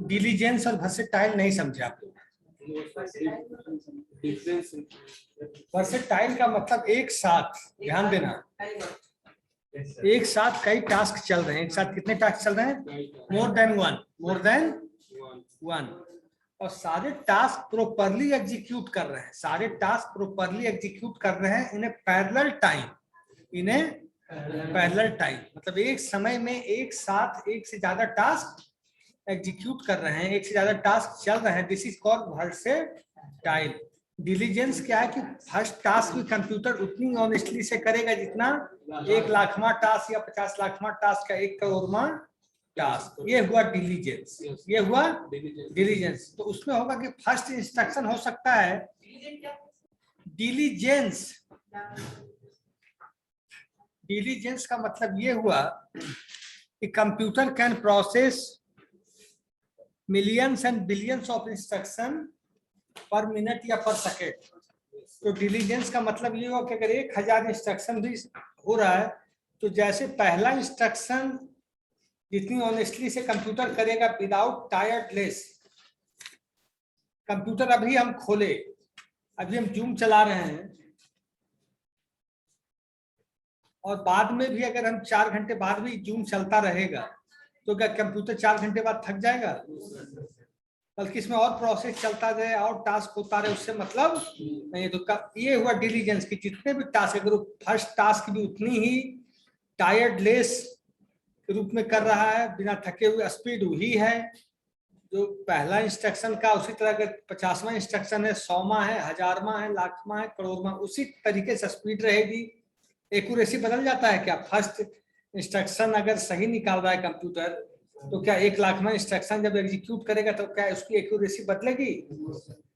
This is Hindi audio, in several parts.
डिलीजेंस और वर्सेटाइल नहीं समझे आप लोग। वर्सेटाइल का मतलब एक साथ, ध्यान देना, एक साथ कई टास्क चल रहे हैं। एक साथ कितने टास्क चल रहे हैं? More than one. और सारे टास्क प्रॉपरली एग्जीक्यूट कर रहे हैं, सारे टास्क प्रॉपरली एग्जीक्यूट कर रहे हैं इन ए पैरेलल टाइम। मतलब एक समय में एक साथ एक से ज्यादा टास्क एग्जीक्यूट कर रहे हैं, एक से ज्यादा टास्क चल रहे हैं। This is called versatile. Diligence क्या है कि फर्स्ट टास्क भी कंप्यूटर उतनी ऑनेस्टली से करेगा जितना 1 लाखवां टास्क या 50 लाखवां टास्क का 1 करोड़वां टास्क। ये हुआ डिलीजेंस, ये हुआ डिलीजेंस। तो उसमें होगा कि फर्स्ट इंस्ट्रक्शन हो सकता है डिलीजेंस। डिलीजेंस का मतलब ये हुआ कि computer can process millions and billions of instruction पर मिनट या पर सेकेंड। तो डिलीजेंस का मतलब ये हुआ कि अगर 1000 इंस्ट्रक्शन भी हो रहा है तो जैसे पहला इंस्ट्रक्शन जितनी ऑनेस्टली से कंप्यूटर करेगा विदाउट टायर्डलेस। कंप्यूटर अभी हम खोले, अभी हम जूम चला रहे हैं और बाद में भी अगर हम 4 घंटे बाद भी जूम चलता रहेगा तो क्या कंप्यूटर 4 घंटे बाद थक जाएगा? बल्कि इसमें और प्रोसेस चलता रहे और टास्क होता रहे, उससे मतलब नहीं। तो ये हुआ डिलीजेंस की जितने भी टास्क, अगर फर्स्ट टास्क भी उतनी ही टायर्डलेस के रूप में कर रहा है, बिना थके हुए, स्पीड वही है जो पहला इंस्ट्रक्शन का। उसी तरह अगर 50वां इंस्ट्रक्शन है, 100वां है, 1000वां है, लाखवां है, करोड़वां, उसी तरीके से स्पीड रहेगी। एक्यूरेसी बदल जाता है क्या? फर्स्ट इंस्ट्रक्शन अगर सही निकाल रहा है कंप्यूटर तो क्या 1 लाखवां इंस्ट्रक्शन जब एग्जीक्यूट करेगा तो क्या उसकी एक्यूरेसी बदलेगी?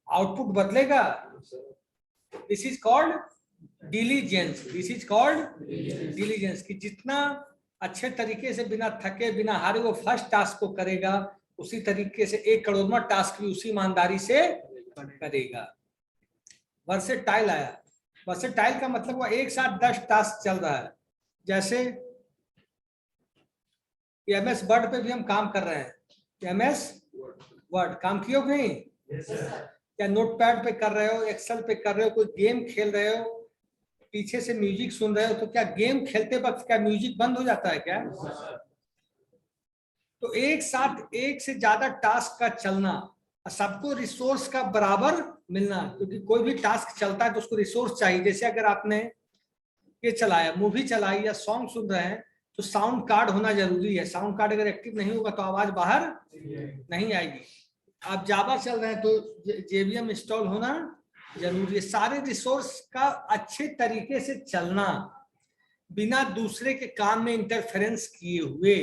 आउटपुट बदलेगा? This is called diligence. This is called diligence कि जितना अच्छे तरीके से बिना थके बिना हारे वो फर्स्ट टास्क को करेगा, उसी तरीके से 1 करोड़वां टास्क भी उसी ईमानदारी से करेगा। वर्सेटाइल आया। वर्सेटाइल का मतलब हुआ एक साथ 10 टास्क चल रहा है। जैसे MS वर्ड पे भी हम काम कर रहे हैं। MS वर्ड काम किए हो नहीं? या नोटपैड पे कर रहे हो, एक्सेल पे कर रहे हो, कोई गेम खेल रहे हो, पीछे से म्यूजिक सुन रहे हो, तो क्या गेम खेलते वक्त क्या म्यूजिक बंद हो जाता है क्या? तो एक साथ एक से ज्यादा टास्क का चलना, सबको रिसोर्स का बराबर मिलना, क्योंकि कोई भी टास्क चलता है तो उसको रिसोर्स चाहिए। जैसे अगर आपने ये चलाया, मूवी चलाई या सॉन्ग सुन रहे हैं तो साउंड कार्ड होना जरूरी है। साउंड कार्ड अगर एक्टिव नहीं होगा तो आवाज बाहर नहीं आएगी। आप जावा चल रहे हैं तो JVM इंस्टॉल होना जरूरी है। सारे रिसोर्स का अच्छे तरीके से चलना बिना दूसरे के काम में इंटरफेरेंस किए हुए।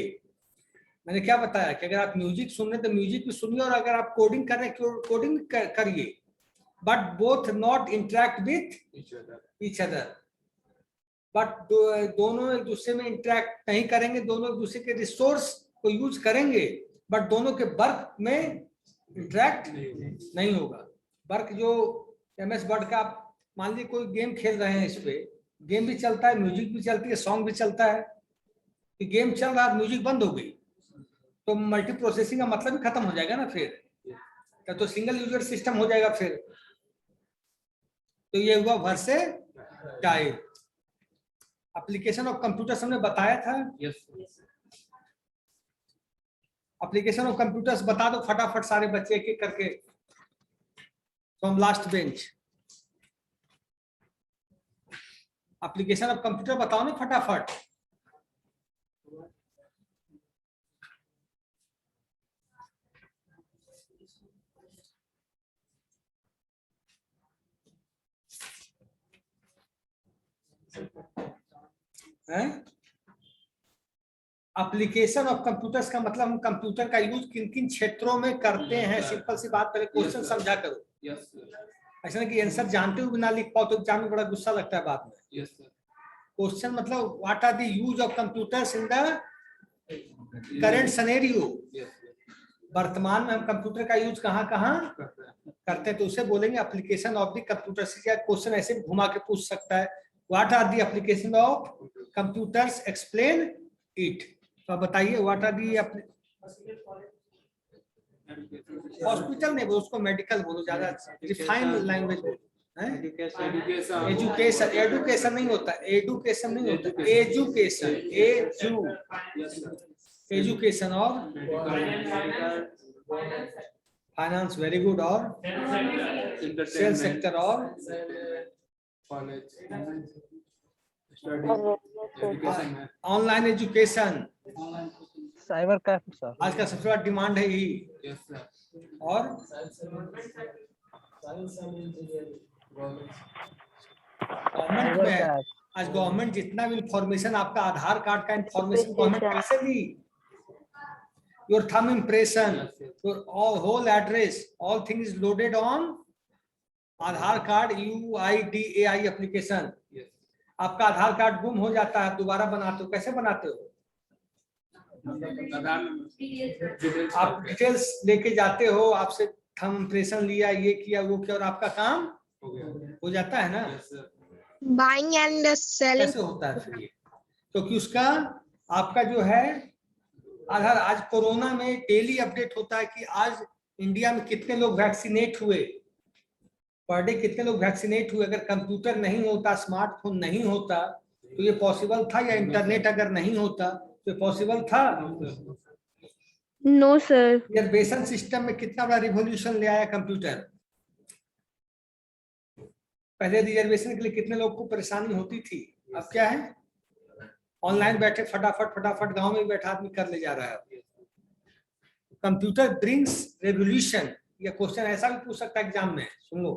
मैंने क्या बताया कि अगर आप म्यूजिक सुन रहे हैं तो म्यूजिक भी सुनिए, और अगर आप कोडिंग कर रहे हैं कोडिंग करिए, but both not interact with each other. But दोनों एक दूसरे में इंटरेक्ट नहीं करेंगे, दोनों एक दूसरे के रिसोर्स को यूज करेंगे, बट दोनों के वर्क में इंटरेक्ट नहीं होगा। वर्क जो MS वर्ड का, आप मान लीजिए कोई गेम खेल रहे हैं, इस पे गेम भी चलता है, म्यूजिक भी चलती है, सॉन्ग भी चलता है। कि गेम चल रहा है, म्यूजिक बंद हो गई तो मल्टी प्रोसेसिंग का मतलब ही खत्म हो जाएगा ना। फिर तो सिंगल यूजर सिस्टम हो जाएगा फिर। तो ये हुआ वर्सेटाइल। एप्लीकेशन ऑफ कंप्यूटर्स हमने बताया था। एप्लीकेशन ऑफ कंप्यूटर्स बता दो फटाफट सारे बच्चे एक एक करके, from last bench. Application of computer बताओ ना फटाफट। एप्लीकेशन ऑफ कंप्यूटर्स का मतलब हम कंप्यूटर का यूज किन किन क्षेत्रों में करते हैं। सिंपल सी बात, पहले क्वेश्चन समझा करो। ऐसा नहीं कि आंसर जानते हुए ना लिख पाओ तो एग्जाम में बड़ा गुस्सा लगता है बाद में। क्वेश्चन मतलब what are the use of computers in the current scenario. वर्तमान में हम कंप्यूटर का यूज कहाँ कहाँ करते हैं, तो उसे बोलेंगे एप्लीकेशन ऑफ द कंप्यूटर। या क्वेश्चन ऐसे घुमा के पूछ सकता है, what are the application of computers, explain it. तो आप बताइए व्हाट आर दी अपने हॉस्पिटल नहीं बोलो, उसको मेडिकल बोलो, ज्यादा रिफाइंड लैंग्वेज बोलो। एजुकेशन, एडुकेशन नहीं होता, एडुकेशन नहीं होता, एजुकेशन, एजुकेशन और फाइनेंस, वेरी गुड, और सेल सेक्टर और online education, cyber cafe sir. आज का सबसे बड़ा डिमांड है यही। और गवर्नमेंट में है। आज गवर्नमेंट जितना भी इंफॉर्मेशन, आपका आधार कार्ड का इंफॉर्मेशन गवर्नमेंट कैसे ली, your thumb impression, your whole address, all thing is loaded on Aadhaar card UIDAI application. आपका आधार कार्ड गुम हो जाता है, दोबारा बनाते हो, कैसे बनाते हो? आप डिटेल्स लेके जाते हो, आपसे थंब इम्प्रेशन लिया, ये किया, वो किया, और आपका काम हो जाता है ना। बाइंग एंड सेलिंग कैसे होता है फिर ये? क्योंकि उसका आपका जो है आधार, आज कोरोना में डेली अपडेट होता है कि आज इंडिया में कितने लोग वैक्सीनेट हुए, पर डे कितने लोग वैक्सीनेट हुए। अगर कंप्यूटर नहीं होता, स्मार्टफोन नहीं होता, तो ये पॉसिबल था? या इंटरनेट अगर नहीं होता तो ये पॉसिबल था? No sir. रिजर्वेशन सिस्टम में कितना बड़ा रिवॉल्यूशन ले आया कंप्यूटर। पहले रिजर्वेशन के लिए कितने लोग को परेशानी होती थी, अब क्या है, ऑनलाइन बैठे फटाफट फटाफट गांव में बैठा आदमी कर ले जा रहा है। Computer brings revolution. ये क्वेश्चन ऐसा भी पूछ सकता है एग्जाम में, सुन लो,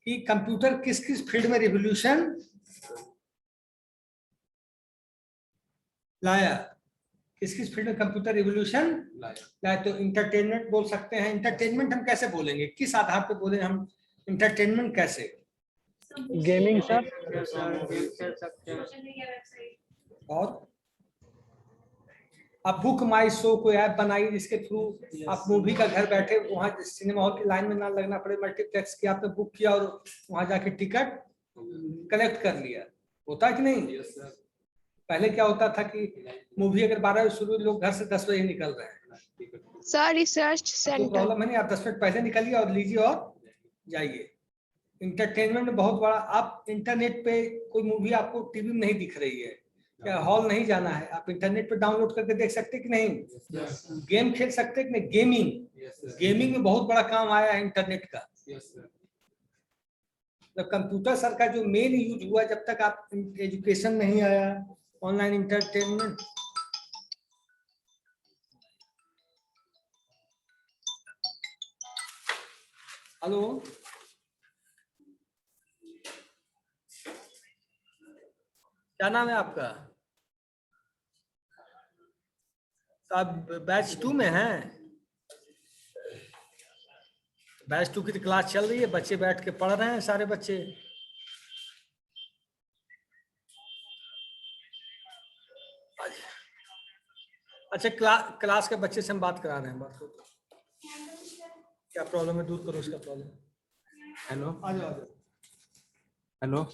कि कंप्यूटर किस किस फील्ड में रिवोल्यूशन लाया, किस किस फील्ड में कंप्यूटर रिवोल्यूशन लाया। तो इंटरटेनमेंट बोल सकते हैं। इंटरटेनमेंट हम कैसे बोलेंगे, किस आधार पे बोलेंगे हम इंटरटेनमेंट? कैसे? Gaming sir. और आप बुक माई शो को ऐप बनाई, जिसके थ्रू आप मूवी का घर बैठे वहां सिनेमा हॉल की लाइन में ना लगना पड़े, मल्टीप्लेक्स की आपने बुक किया और वहां जाके टिकट कलेक्ट कर लिया। होता है कि नहीं? पहले क्या होता था कि मूवी अगर 12 बजे शुरू, लोग घर से 10 बजे निकल रहे हैं। सर रिसर्च तो सेंटर प्रॉब्लम है नहीं, आप 10 मिनट पहले निकलिए और लीजिए और जाइए। इंटरटेनमेंट में बहुत बड़ा, आप इंटरनेट पे कोई मूवी आपको टीवी में नहीं दिख रही है, क्या हॉल नहीं जाना है, आप इंटरनेट पे डाउनलोड करके देख सकते कि नहीं? गेम खेल सकते कि नहीं? गेमिंग, गेमिंग में बहुत बड़ा काम आया है इंटरनेट का। तो कंप्यूटर सर का जो मेन यूज हुआ, जब तक आप एजुकेशन नहीं आया, ऑनलाइन इंटरटेनमेंट। हेलो, क्या नाम है आपका? तो आप बैच 2 में हैं? बैच 2 की तो क्लास चल रही है, बच्चे बैठ के पढ़ रहे हैं, सारे बच्चे। अच्छा, क्लास के बच्चे से हम बात करा रहे हैं, बात करो। क्या प्रॉब्लम है, दूर करो उसका प्रॉब्लम। हेलो, आ जाओ, आ जाओ। हेलो।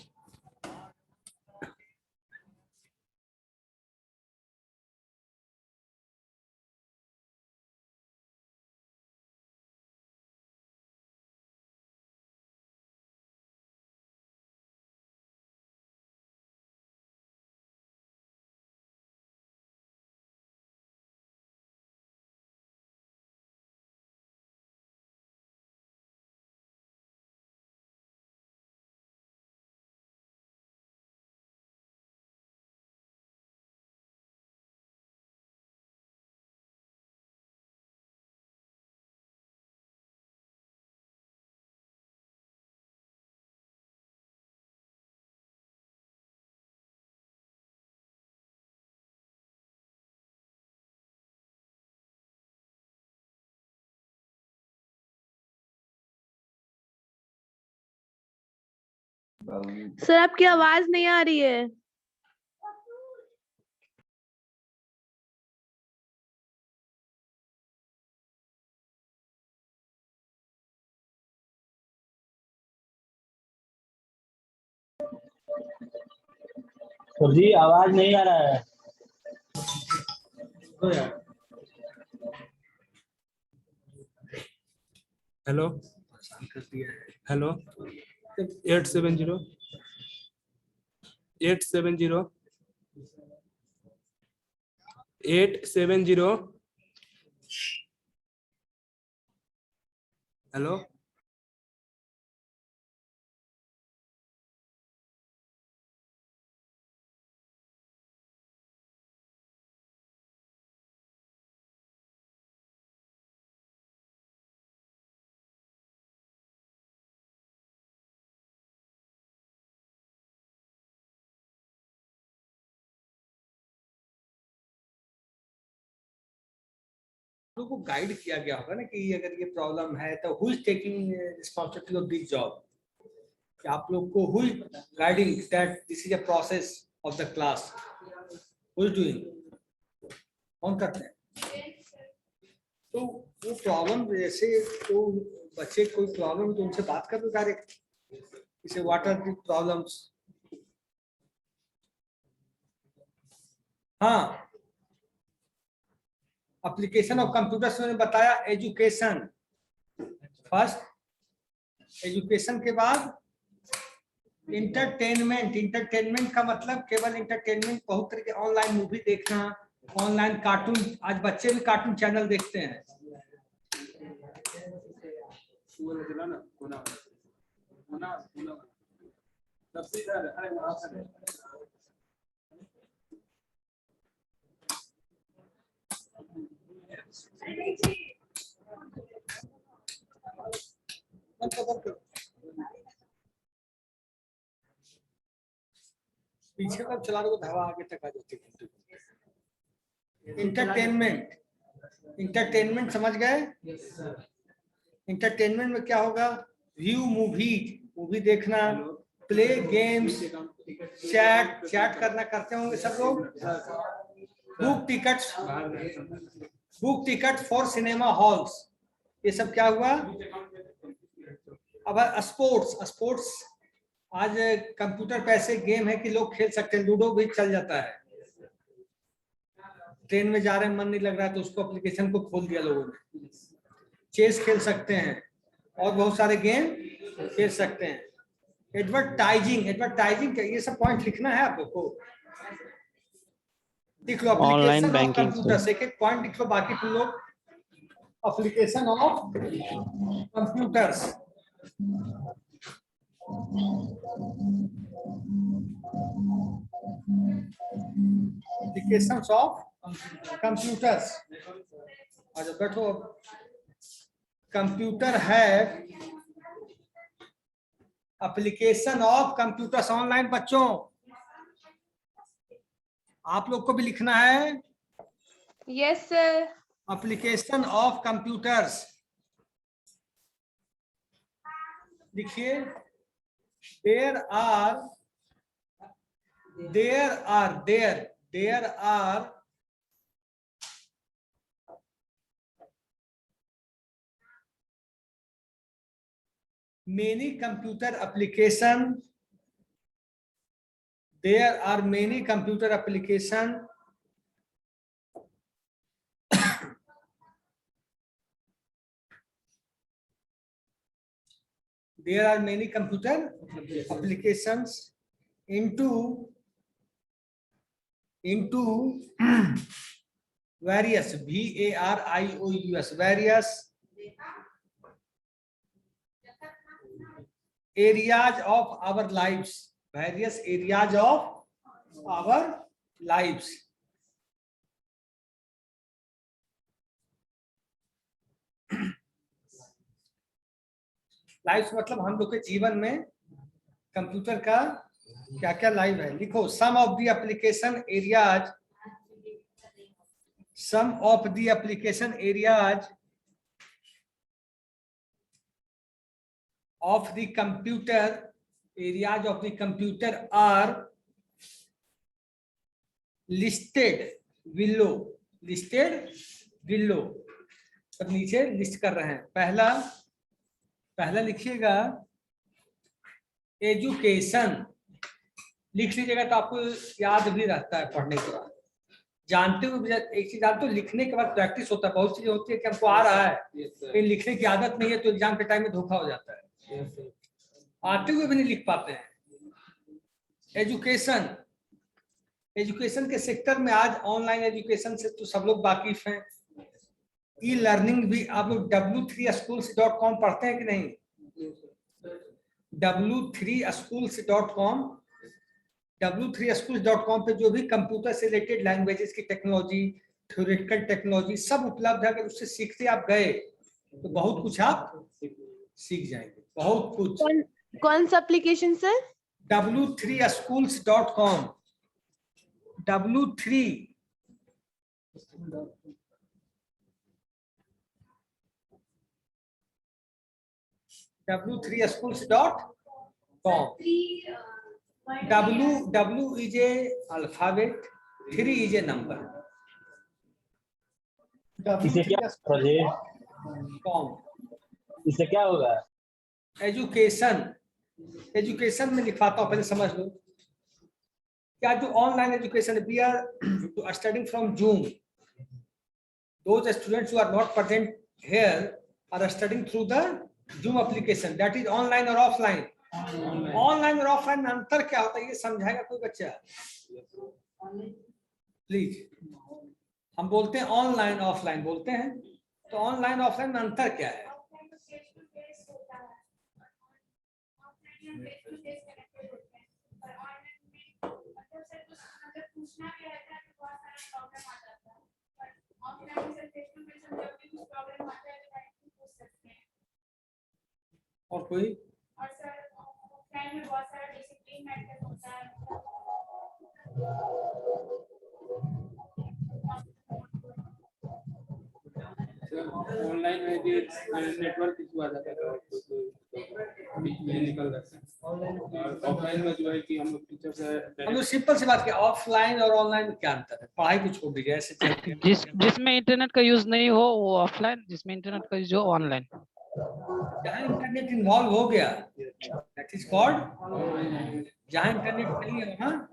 सर आपकी आवाज नहीं आ रही है। सर जी आवाज नहीं आ रहा है। तो यार हेलो परेशान कर दिया है। हेलो 870 870 870 हेलो लोगों को गाइड किया गया होगा ना कि अगर ये प्रॉब्लम है तो who is taking responsibility of this job, कि आप लोग को who is guiding that this is a process of the class, who is doing, कौन करते हैं? तो वो प्रॉब्लम जैसे तो बच्चे कोई प्रॉब्लम तो उनसे बात कर दो डायरेक्ट, जैसे व्हाट आर द प्रॉब्लम्स। हाँ, एप्लीकेशन ऑफ कंप्यूटर्स मैंने बताया, एजुकेशन फर्स्ट, एजुकेशन के बाद इंटरटेनमेंट। इंटरटेनमेंट का मतलब केवल इंटरटेनमेंट, बहुत तरह के ऑनलाइन मूवी देखना, ऑनलाइन कार्टून, आज बच्चे भी कार्टून चैनल देखते हैं। पीछे का चला दो तो हवा आगे तक आ जाती है। इंटरटेनमेंट, इंटरटेनमेंट समझ गए? इंटरटेनमेंट में क्या होगा? व्यू मूवीज, मूवी देखना, प्ले गेम्स, चैट, चैट करना करते होंगे सब लोग, book tickets, book ticket for cinema halls, ये सब क्या हुआ? अब स्पोर्ट्स, स्पोर्ट्स आज कंप्यूटर पे ऐसे गेम है कि लोग खेल सकते हैं, लूडो भी चल जाता है। ट्रेन में जा रहे हैं, मन नहीं लग रहा है तो उसको एप्लीकेशन को खोल दिया लोगों ने, चेस खेल सकते हैं और बहुत सारे गेम खेल सकते हैं। एडवर्टाइजिंग, एडवर्टाइजिंग ये सब पॉइंट लिखना है आप लोग को, लिख लो। Online application of banking computer, एक एक पॉइंट लिख लो, बाकी तुम लोग application of computers. Applications of computers, अच्छा बैठो। कंप्यूटर है एप्लीकेशन ऑफ कंप्यूटर्स, ऑनलाइन बच्चों आप लोग को भी लिखना है। Yes sir. Application of computers लिखिए। There are many computer application, there are many computer application there are many computer applications into various, various, various areas of our lives, various areas of our lives. Life मतलब हम लोग के जीवन में कंप्यूटर का क्या क्या लाइव है। लिखो, some of the application areas, some of the application areas of the computer, areas of the computer are listed below, listed below। अब नीचे लिस्ट कर रहे हैं। पहला लिखिएगा एजुकेशन, लिख लीजिएगा तो आपको याद भी रहता है पढ़ने के बाद। जानते हुए एक चीज जानते हो, लिखने के बाद प्रैक्टिस होता है। बहुत चीजें होती है कि हमको आ रहा है लेकिन लिखने की आदत नहीं है, तो एग्जाम के टाइम में धोखा हो जाता है, आते हुए भी नहीं लिख पाते हैं। एजुकेशन, एजुकेशन के सेक्टर में आज ऑनलाइन एजुकेशन से तो सब लोग वाकिफ हैं। ई लर्निंग भी आप लोग w3schools.com पढ़ते हैं कि नहीं? w3schools.com, w3schools.com पे जो भी कंप्यूटर से रिलेटेड लैंग्वेजेस की टेक्नोलॉजी, थ्योरेटिकल टेक्नोलॉजी सब उपलब्ध है। अगर उससे सीखते आप गए तो बहुत कुछ आप सीख जाएंगे, बहुत कुछ। कौन सा application sir? w3schools.com, w3 w3schools.com. W is a alphabet, 3 is a number. इसे क्या इससे क्या होगा? एजुकेशन, एजुकेशन में लिखवाता हूँ, पहले समझ लो क्या जो online education, we are studying from Zoom. Those students who are not present here are studying through the Zoom application. That is online or offline? Online और ऑफलाइन में अंतर क्या होता है ये समझाएगा कोई बच्चा? प्लीज। हम बोलते हैं ऑनलाइन ऑफलाइन बोलते हैं, तो ऑनलाइन ऑफलाइन में अंतर क्या है? और कोई? बहुत सारा डिसिप्लिन मैटर होता है। ऑनलाइन में भी नेटवर्क इशू आ जाता है, बीच में निकल जाता है। ऑफलाइन में जो है कि हम लोग टीचर से हम लोग सिंपल सी बात की, ऑफलाइन और ऑनलाइन में क्या अंतर है? पढ़ाई को छोड़ दीजिए, ऐसे चलते जिसमें इंटरनेट का यूज नहीं हो वो ऑफलाइन, जिसमें इंटरनेट का यूज हो ऑनलाइन। जहाँ इंटरनेट इन्वॉल्व हो गया दैट इज कॉल्ड, जहाँ इंटरनेट नहीं है वहाँ,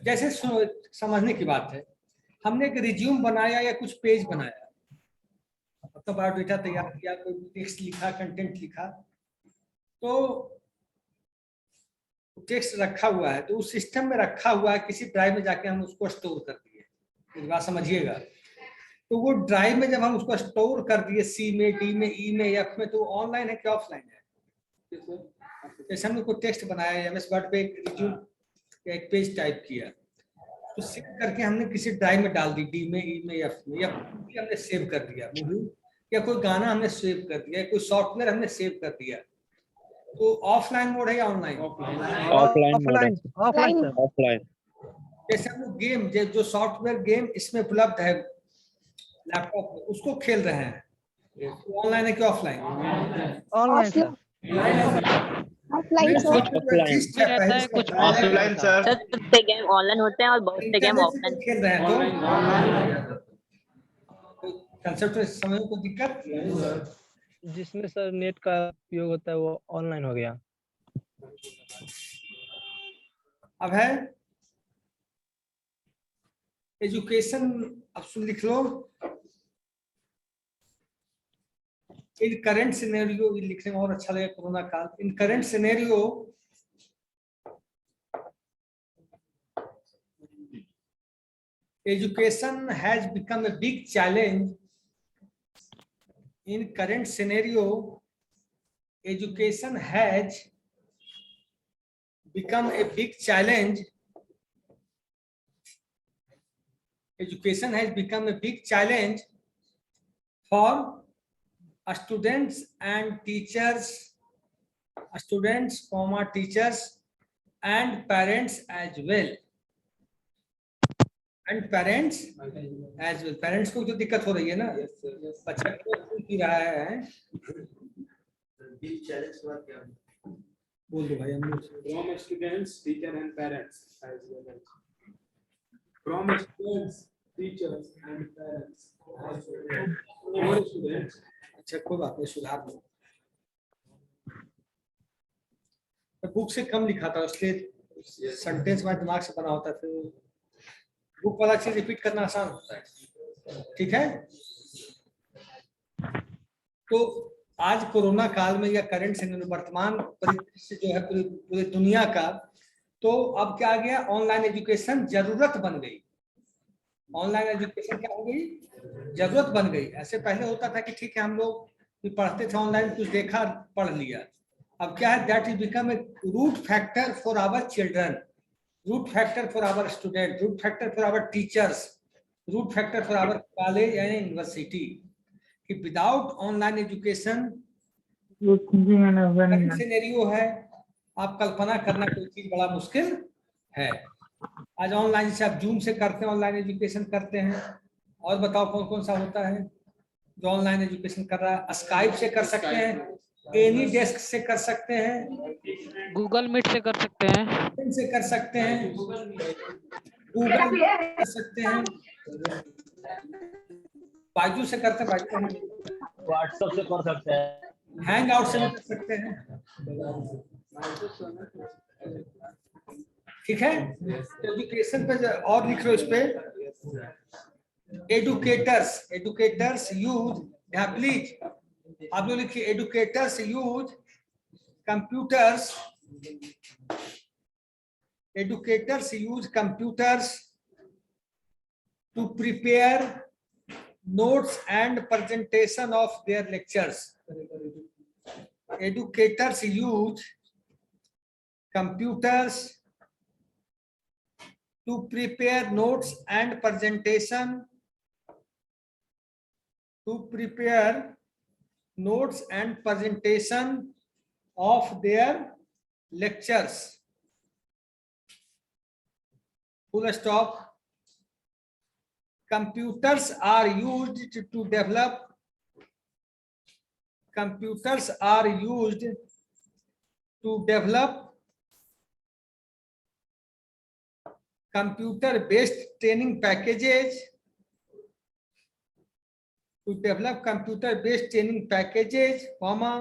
जैसे समझने की बात है, हमने एक रिज्यूम बनाया या कुछ पेज बनाया, तो बायोडाटा तैयार किया, कोई टेक्स्ट लिखा, कंटेंट लिखा, तो टेक्स्ट रखा हुआ है, तो उस सिस्टम में रखा हुआ है, किसी ड्राइव में जाके हम उसको स्टोर कर दिए। मेरी बात समझिएगा, तो वो ड्राइव में जब हम उसको स्टोर कर दिए, सी में, डी में, ई में, एफ में, तो ऑनलाइन है कि ऑफलाइन है? जैसे हमने कोई टेक्स्ट बनाया, एमएस वर्ड पे एक रिज्यूम, एक पेज टाइप किया, तो सेव करके हमने किसी ड्राइव में डाल दी, डी में, ई में, एफ में, या हमने सेव कर दिया मूवी, या कोई गाना हमने सेव कर दिया, कोई सॉफ्टवेयर हमने सेव कर दिया, तो ऑफलाइन मोड है या ऑनलाइन? Offline offline offline. जैसे हम लोग गेम, जो सॉफ्टवेयर गेम इसमें उपलब्ध है लैपटॉप में, उसको खेल रहे हैं, ऑनलाइन है कि offline? Online sir. Offline sir. कुछ ऑफलाइन सर। कुछ से गेम ऑनलाइन होते हैं और बहुत से गेम ऑफलाइन। खेल रहे हैं, तो कंसेप्ट समझ को दिक्कत? जिसमें सर नेट का उपयोग होता है वो ऑनलाइन हो गया। अब है एजुकेशन, अब सुन लिख लो, इन करंट सिनेरियो, लिखने में और अच्छा लगेगा, कोरोना काल, in current scenario education has become a big challenge. In current scenario, education has become a big challenge. Education has become a big challenge for students and teachers, students, teachers and parents as well. And parents as well. Parents को जो दिक्कत हो रही है ना, बच्चा को पी रहा है, बोल दो भाई। from students, teacher and parents as well as from students, teachers and parents as well as more students। अच्छा कोई बात नहीं, सुधार दो। बुक से कम लिखा था, इसलिए सेंटेंस में दिमाग से बना होता है, फिर बुक वाला चीज रिपीट करना आसान होता है, ठीक है। तो आज कोरोना काल में या करंट से वर्तमान परिदृश्य जो है पूरी पूरी दुनिया का, तो अब क्या आ गया, ऑनलाइन एजुकेशन जरूरत बन गई। ऑनलाइन एजुकेशन क्या हो गई, जरूरत बन गई। ऐसे पहले होता था कि ठीक है हम लोग भी पढ़ते थे ऑनलाइन, कुछ देखा पढ़ लिया। अब क्या है, that is become a root factor for our children, root factor for our student, root factor for our teachers, root factor for our college and university. कि विदाउट ऑनलाइन एजुकेशन सिनेरियो है, आप कल्पना करना कोई चीज बड़ा मुश्किल है। आज ऑनलाइन से आप जूम से करते हैं, ऑनलाइन एजुकेशन करते हैं। और बताओ कौन कौन सा होता है जो ऑनलाइन एजुकेशन कर रहा है। स्काइप से कर सकते हैं, एनी डेस्क से कर सकते हैं, गूगल मीट से कर सकते हैं, से कर सकते हैं, गूगल कर सकते हैं, बाजू से करते हैं, बाजू व्हाट्सएप से कर सकते हैं, हैंग आउट से भी कर सकते हैं, ठीक है। एजुकेशन पे और लिख लो इस पे, एडुकेटर्स यूज, यहाँ प्लीज आप लोग लिखिए, educators use computers, educators use computers to prepare notes and presentation of their lectures. Educators use computers to prepare notes and presentation, of their lectures. Full stop. Computers are used to develop computer-based training packages, comma,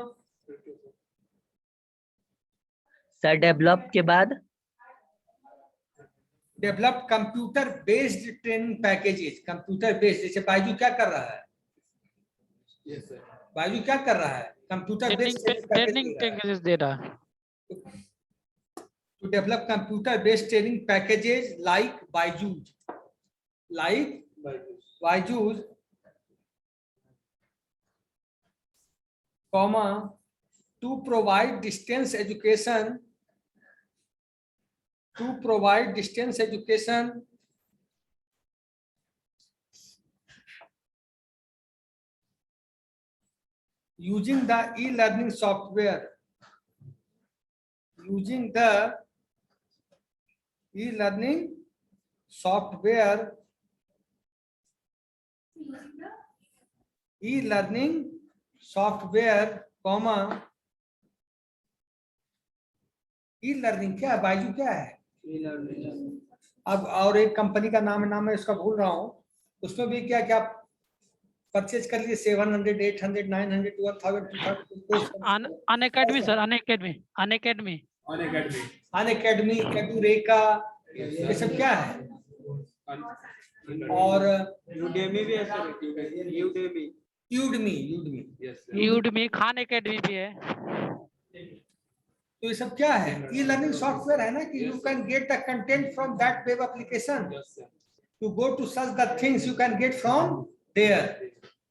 sir develop के बाद develop computer based training packages. Computer based, जैसे बाजू क्या कर रहा है, बाजू क्या कर रहा है, कंप्यूटर बेस्ड ट्रेनिंग पैकेजेस दे रहा है। to develop computer based training packages like Byju's, comma, to provide distance education, using the e-learning software, comma, e-learning क्या है, बायजू क्या है। अब और एक कंपनी का नाम है उसका भूल रहा हूँ, उसमें भी क्या क्या परचेज कर लिए, 700, 800, 900, 1000, 2000। अनअकैडमी सर, अनअकैडमी, एडुरेका, ये सब क्या है। और यूडमी, खान अकेडमी भी है। तो ये सब क्या है, ई लर्निंग सॉफ्टवेयर है ना, कि you can get the content from that web application, to go to search the things you can get from there,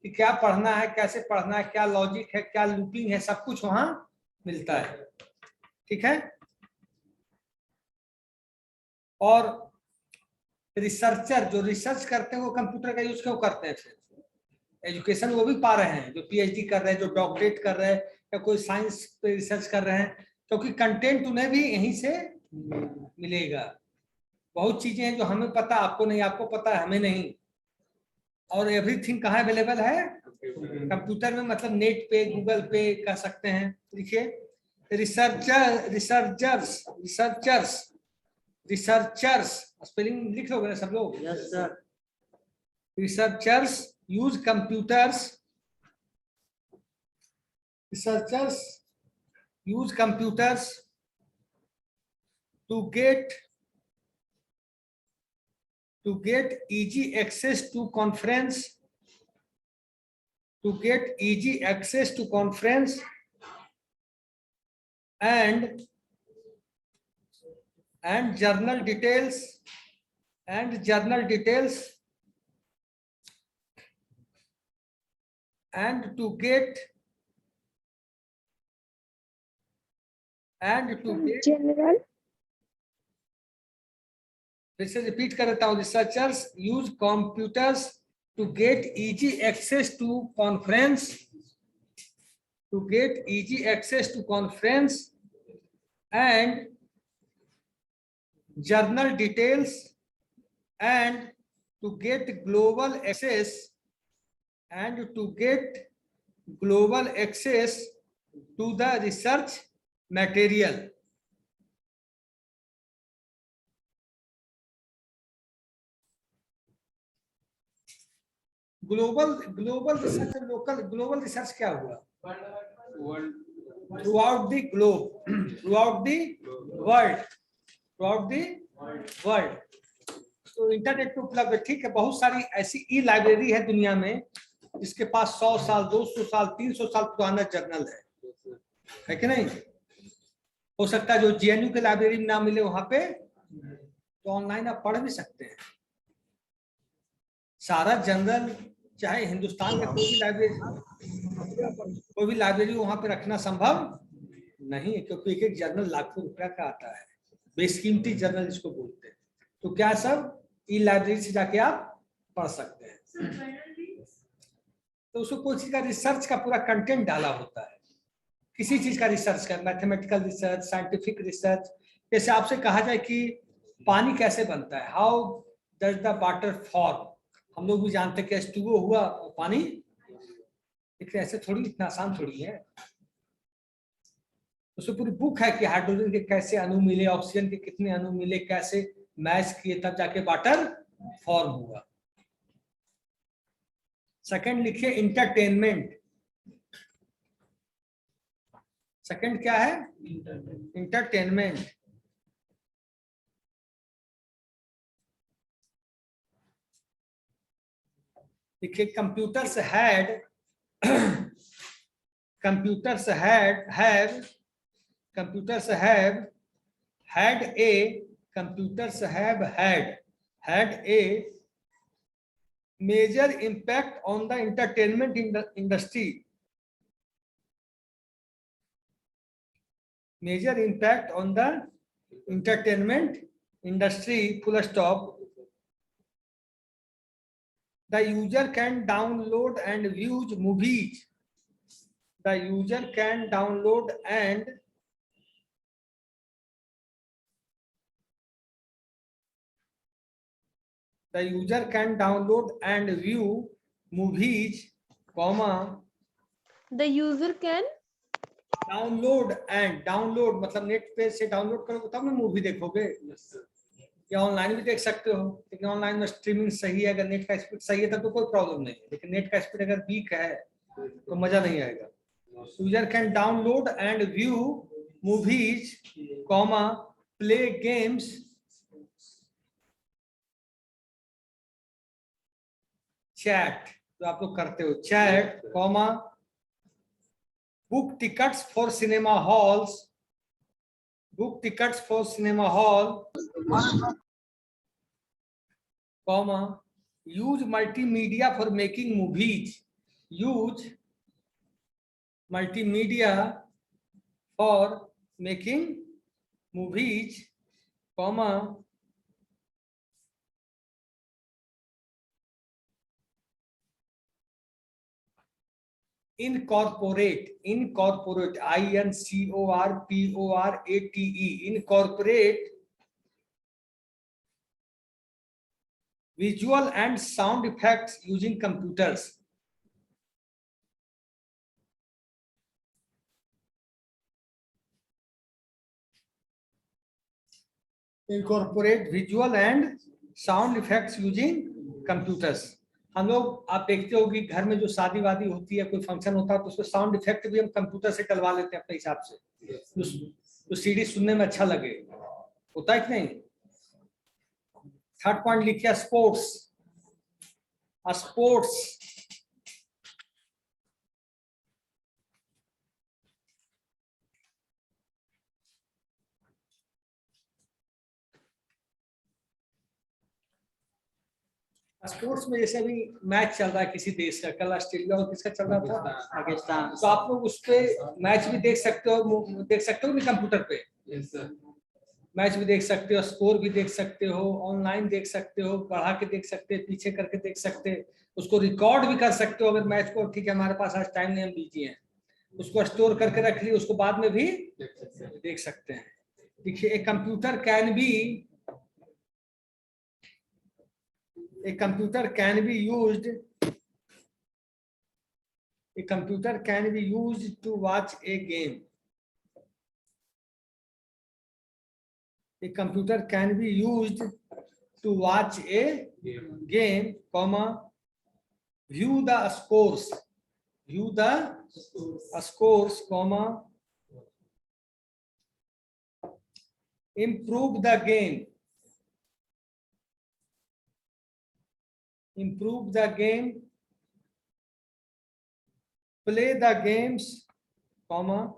कि क्या पढ़ना है, कैसे पढ़ना है, क्या लॉजिक है, क्या लूपिंग है, सब कुछ वहां मिलता है, ठीक है। और रिसर्चर जो रिसर्च करते हैं वो कंप्यूटर का यूज क्यों करते हैं, फिर एजुकेशन वो भी पा रहे हैं, जो पीएचडी कर रहे हैं, जो डॉक्टरेट कर रहे हैं, या कोई साइंस पे रिसर्च कर रहे हैं, क्योंकि कंटेंट उन्हें भी यहीं से मिलेगा। बहुत चीजें हैं जो हमें पता, आपको नहीं, आपको पता है हमें नहीं। और एवरीथिंग कहाँ अवेलेबल है, कंप्यूटर में, मतलब नेट पे, गूगल पे कह सकते हैं। देखिए, रिसर्चर्स स्पेलिंग लिख लोगे ना सब लोग। Yes sir. Researchers use computers to get to get easy access to conference, and journal details, and to get General. फिर से रिपीट कर देता हूं, researchers use computers to get easy access to conference, and journal details, and to get global access to the research material. Global research, global research क्या हुआ? Throughout the globe, throughout the world. तो इंटरनेट पे उपलब्ध है, ठीक है। बहुत सारी ऐसी ई लाइब्रेरी है दुनिया में जिसके पास 100 साल, 200 साल, 300 साल पुराना जर्नल है कि नहीं? हो सकता है जो जेएनयू के लाइब्रेरी में ना मिले वहां पे, तो ऑनलाइन आप पढ़ भी सकते हैं। सारा जर्नल चाहे हिंदुस्तान का कोई भी लाइब्रेरी वहां पे रखना संभव नहीं है, क्योंकि एक जर्नल लाखों रुपया का आता है, बेशकीमती जर्नल इसको बोलते हैं। तो क्या सब ई लाइब्रेरी से जाके आप पढ़ सकते हैं। तो उसको कोई चीज का रिसर्च का पूरा कंटेंट डाला होता है, किसी चीज का रिसर्च का, मैथमेटिकल रिसर्च, साइंटिफिक रिसर्च। जैसे आपसे कहा जाए कि पानी कैसे बनता है, how does the water form, हम लोग भी जानते हैं कि H2O हुआ और पानी, लेकिन ऐसे थोड़ी, इतना आसान थोड़ी है। उसमें पूरी बुक है कि हाइड्रोजन के कैसे अणु मिले, ऑक्सीजन के कितने अणु मिले, कैसे मैच किए, तब जाके वाटर फॉर्म हुआ। सेकंड लिखिए इंटरटेनमेंट। सेकंड क्या है? इंटरटेनमेंट। देखिए computers had a major impact on the entertainment industry. Major impact on the entertainment industry, full stop. The user can download and view movies. The user can download and view movies, comma. The user can download मतलब नेट पे से डाउनलोड करोगे तब ना मूवी देखोगे, या ऑनलाइन भी देख सकते हो। लेकिन ऑनलाइन में स्ट्रीमिंग सही है, अगर नेट का स्पीड सही है तब तो कोई प्रॉब्लम नहीं है, लेकिन नेट का स्पीड अगर वीक है तो मजा नहीं आएगा। User can download and view movies, comma, play games, chat, जो आप लोग करते हो chat, comma, book tickets for cinema halls, comma, use multimedia for making movies, use multimedia for making movies, comma, incorporate, incorporate, incorporate visual and sound effects using computers. Incorporate visual and sound effects using computers. हम लोग, आप देखते हो कि घर में जो शादी वादी होती है, कोई फंक्शन होता है, तो उसमें साउंड इफेक्ट भी हम कंप्यूटर से डलवा लेते हैं अपने हिसाब से, तो सीडी सुनने में अच्छा लगे, होता है कि नहीं? थर्ड पॉइंट लिखिए स्पोर्ट्स। स्पोर्ट्स स्पोर्ट्स में जैसे अभी मैच चल रहा है किसी देश का, कल ऑस्ट्रेलिया और किसका चल रहा था, पाकिस्तान। तो आप लोग उस पे मैच भी देख सकते हो भी कंप्यूटर पे। Yes, sir. मैच भी देख सकते हो, स्कोर भी देख सकते हो, ऑनलाइन देख सकते हो, बढ़ा के देख सकते हो, पीछे करके देख सकते हो, उसको रिकॉर्ड भी कर सकते हो। अगर मैच को ठीक है हमारे पास आज टाइम नहीं, हम बिजी हैं, उसको स्टोर करके रख लिए, उसको बाद में भी देख सकते हैं। देखिए एक computer can be used to watch a game. A computer can be used to watch a game, comma, view the scores, comma, improve the game, play the games, comma,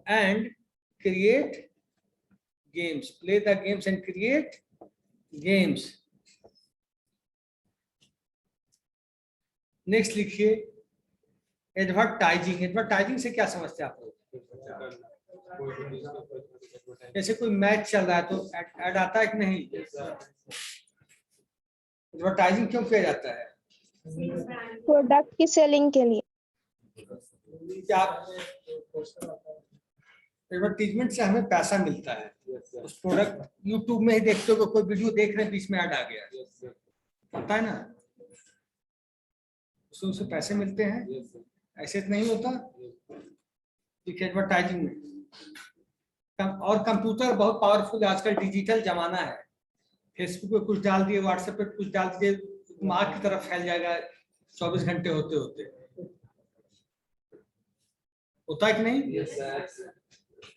and create games. Play the games and create games. Next लिखिए एडवर्टाइजिंग। एडवर्टाइजिंग से क्या समझते हैं आप लोग? जैसे कोई मैच चल रहा है तो ऐड आता है कि नहीं? एडवर्टाइजिंग क्यों किया जाता है? प्रोडक्ट की सेलिंग के लिए। क्या एडवर्टीजमेंट से हमें पैसा मिलता है? उस प्रोडक्ट यूट्यूब में ही देखते हो, कोई वीडियो देख रहे हैं बीच में ऐड आ गया, पता है ना, उससे पैसे मिलते हैं। ऐसे तो नहीं होता। ठीक है, एडवर्टाइजिंग में। और कंप्यूटर बहुत पावरफुल है, आजकल डिजिटल जमाना है। फेसबुक पे कुछ डाल दिए, व्हाट्सएप पे कुछ डाल दिए, दिमाग की तरफ फैल जाएगा 24 घंटे होते होते। होता है कि नहीं?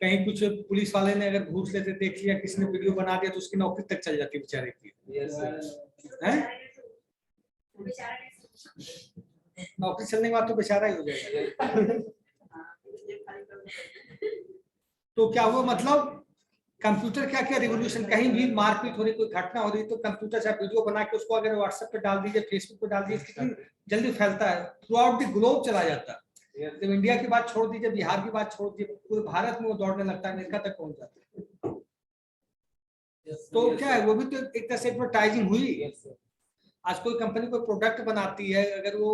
कहीं कुछ पुलिस वाले ने अगर घूस लेते देख लिया, किसी ने वीडियो बना दिया, तो उसकी नौकरी तक चल जाती है बेचारे की। नौकरी चलने के बाद तो बेचारा ही हो जाएगा। तो क्या हुआ, मतलब कंप्यूटर क्या क्या रिवोल्यूशन, कहीं भी मारपीट हो रही, कोई घटना हो रही, तो कंप्यूटर से वीडियो बना के उसको अगर व्हाट्सएप पे डाल दीजिए, फेसबुक पे डाल दीजिए, कितनी जल्दी फैलता है, थ्रू आउट द ग्लोब चला जाता है। तो इंडिया की बात छोड़ दीजिए, बिहार की बात छोड़ दीजिए, पूरे भारत में वो दौड़ने लगता है, अमेरिका तक पहुंच जाता है। तो क्या है, वो भी तो एक तरह से एडवर्टाइजिंग हुई। आज कोई कंपनी कोई प्रोडक्ट बनाती है, अगर वो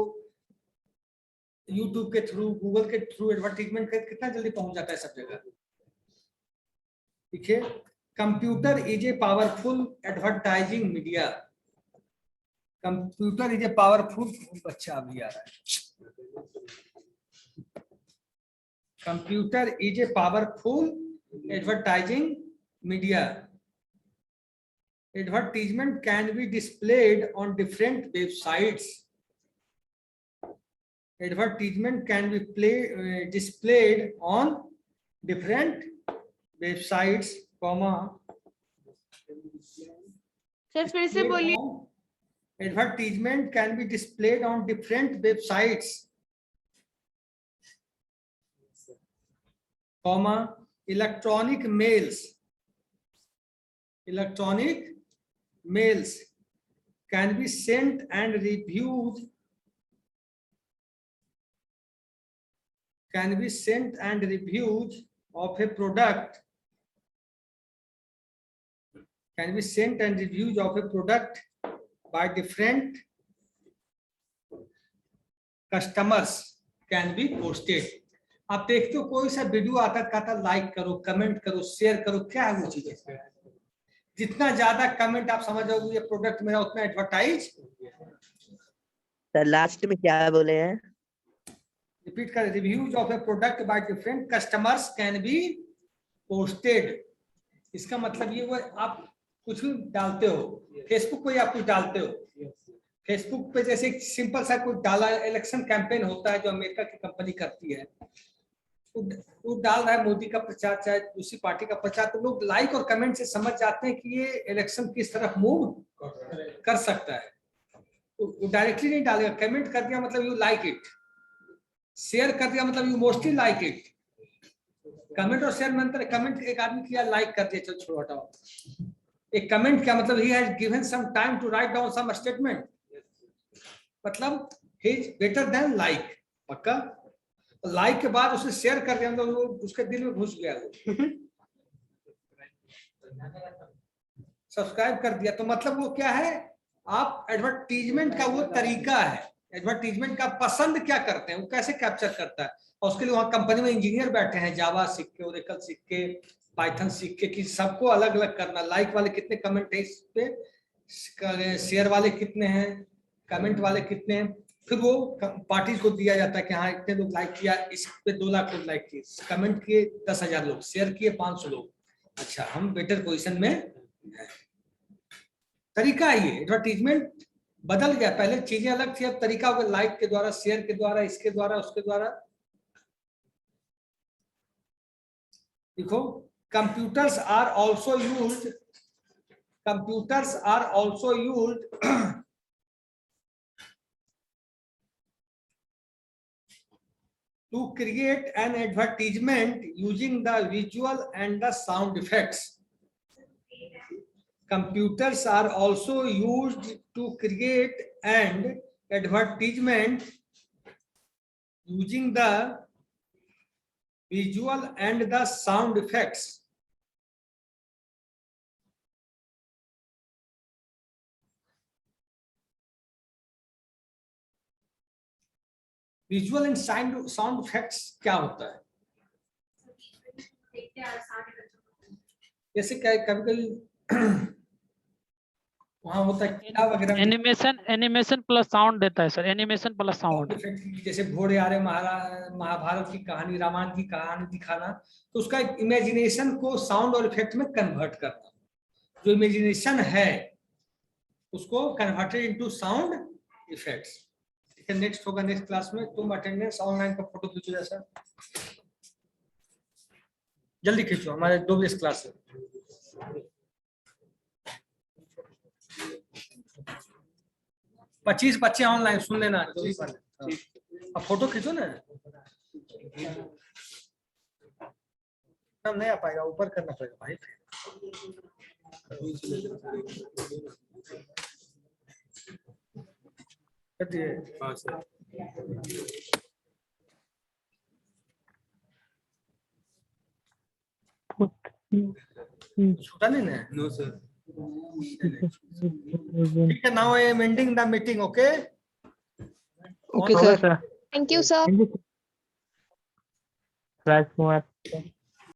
यूट्यूब के थ्रू, गूगल के थ्रू एडवर्टाइजमेंट कर, कितना जल्दी पहुंच जाता है सब जगह। ठीक है, computer is a powerful advertising media. Computer is a powerful, बच्चा अभी आ रहा है। Computer is a powerful advertising media. Advertisement can be displayed on different websites. Advertisement can be displayed on different websites, comma. Sir फिर से बोलिए। Advertisement can be displayed on different websites, comma, electronic mails can be sent and reviewed of a product by different customers can be posted. आप देखते हो कोई सा वीडियो आता कहता लाइक करो, कमेंट करो, शेयर करो, क्या है वो चीज? जितना ज्यादा कमेंट आप समझोगे ये प्रोडक्ट मेरा, उतना एडवर्टाइज। सर लास्ट में क्या बोले हैं? रिपीट कर, reviews of A product by different customers can be posted. इसका मतलब ये, वो आप कुछ भी डालते हो, फेसबुक पे आप कुछ डालते हो, फेसबुक पे जैसे सिंपल सा कुछ डाला, इलेक्शन कैंपेन होता है जो अमेरिका की कंपनी करती है, वो डाल रहा है मोदी का प्रचार चाहे दूसरी पार्टी का प्रचार, तो लोग लाइक और कमेंट से समझ जाते हैं कि ये इलेक्शन किस तरफ मूव कर सकता है। वो डायरेक्टली नहीं डालेगा, कमेंट कर दिया मतलब यू लाइक इट, शेयर कर दिया मतलब you mostly like it. Comment और शेयर में अंतर है। कमेंट एक आदमी किया, लाइक कर दिया, चलो छोड़ो हटाओ। एक कमेंट क्या मतलब, he has given some time to write down some statement, मतलब he is better than like. पक्का? लाइक के बाद उसे शेयर कर दिया मतलब वो उसके दिल में घुस गया, सब्सक्राइब कर दिया, तो मतलब वो क्या है, आप एडवर्टीजमेंट का वो तरीका है, एडवर्टीजमेंट का पसंद क्या करते हैं, वो कैसे कैप्चर करता है। और उसके लिए वहां कंपनी में इंजीनियर बैठे हैं, जावा सीख के, ओरेकल सीख के, पाइथन सीख के, कि सबको अलग अलग करना। लाइक वाले कितने कमेंट है इस पे, शेयर वाले कितने हैं, कमेंट वाले कितने हैं, फिर वो पार्टी को दिया जाता है कि हाँ इतने लोग लाइक किया, इस पे 2 लाख लोग लाइक किए, कमेंट किए 10,000 लोग, शेयर किए 500 लोग, अच्छा हम बेटर पोजीशन में हैं। तरीका है ये, एडवर्टीजमेंट बदल गया, पहले चीजें अलग थी, अब तरीका हो गया, लाइक के द्वारा, शेयर के द्वारा, इसके द्वारा, उसके द्वारा। देखो, computers are also used to create an advertisement using the visual and the sound effects. Computers are also used to create an advertisement using the visual and the sound effects. Visual and sound effects क्या होता है? जैसे क्या कभी कभी वहाँ होता है क्या वगैरह, एनिमेशन प्लस साउंड देता है सर, एनिमेशन प्लस साउंड। जैसे घोड़े आ रहे, महाभारत की कहानी, रामायण की कहानी दिखाना, तो उसका इमेजिनेशन को साउंड और इफेक्ट में कन्वर्ट करना, जो इमेजिनेशन है उसको कन्वर्टेड इनटू साउंड इफेक्ट्स। ठीक है, नेक्स्ट होगा नेक्स्ट क्लास में। तुम अटेंडेंस ऑनलाइन का फोटो खींचो, जैसा जल्दी खींचो, हमारे 2 बजे क्लास है। 25 बच्चे ऑनलाइन, सुन लेना, अब फोटो खींचो ना, नहीं आ पाएगा, ऊपर करना पड़ेगा भाई। छूटा नहीं ना? No sir. ठीक है, now I am ending the meeting. Okay okay sir. Thank you, sir. Rajkumar.